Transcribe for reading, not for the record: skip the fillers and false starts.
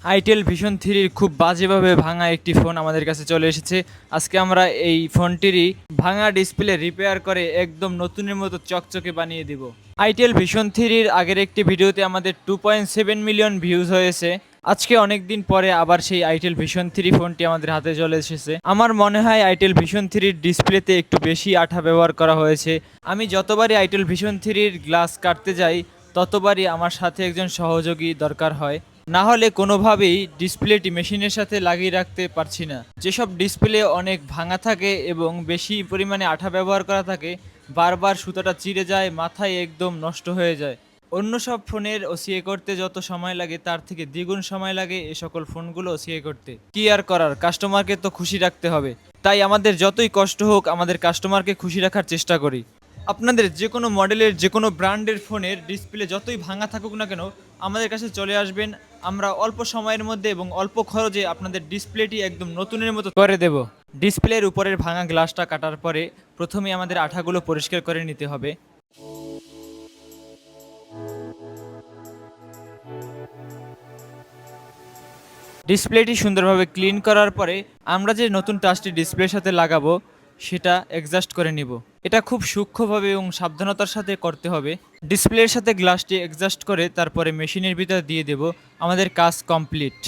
Itel vision থ্রির খুব বাজেভাবে ভাঙা একটি ফোন আমাদের কাছে চলে এসেছে। আজকে আমরা এই ফোনটিরই ভাঙা ডিসপ্লে রিপেয়ার করে একদম নতুনের মতো চকচকে বানিয়ে দিব। আইটেল ভিশন থ্রির আগের একটি ভিডিওতে আমাদের 2.7 মিলিয়ন ভিউজ হয়েছে। আজকে অনেক দিন পরে আবার সেই আইটেল ভিশন থ্রি ফোনটি আমাদের হাতে চলে এসেছে। আমার মনে হয় আইটেল ভিশন থ্রির ডিসপ্লেতে একটু বেশি আঠা ব্যবহার করা হয়েছে। আমি যতবারই আইটেল ভিশন থ্রির গ্লাস কাটতে যাই ততবারই আমার সাথে একজন সহযোগী দরকার হয়, না হলে কোনোভাবেই ডিসপ্লেটি মেশিনের সাথে লাগিয়ে রাখতে পারছি না। যেসব ডিসপ্লে অনেক ভাঙা থাকে এবং বেশি পরিমাণে আঠা ব্যবহার করা থাকে, বারবার সুতাটা চিড়ে যায়, মাথায় একদম নষ্ট হয়ে যায়। অন্য সব ফোনের ওসিএ করতে যত সময় লাগে তার থেকে দ্বিগুণ সময় লাগে এ সকল ফোনগুলো ওসিএ করতে। কি আর করার, কাস্টমারকে তো খুশি রাখতে হবে, তাই আমাদের যতই কষ্ট হোক আমাদের কাস্টমারকে খুশি রাখার চেষ্টা করি। আপনাদের যে কোনো মডেলের যে কোনো ব্র্যান্ডের ফোনের ডিসপ্লে যতই ভাঙা থাকুক না কেন, আমাদের কাছে চলে আসবেন। আমরা অল্প সময়ের মধ্যে এবং অল্প খরচে আপনাদের ডিসপ্লেটি একদম নতুনের মতো করে দেব। ডিসপ্লের উপরের ভাঙা গ্লাসটা কাটার পরে প্রথমে আমাদের আঠাগুলো পরিষ্কার করে নিতে হবে। ডিসপ্লেটি সুন্দরভাবে ক্লিন করার পরে আমরা যে নতুন টাচটি ডিসপ্লের সাথে লাগাবো সেটা অ্যাডজাস্ট করে নিব। এটা খুব সূক্ষ্মভাবে এবং সাবধানতার সাথে করতে হবে। ডিসপ্লের সাথে গ্লাসটি অ্যাডজাস্ট করে তারপরে মেশিনের ভিতর দিয়ে দেব। আমাদের কাজ কমপ্লিট।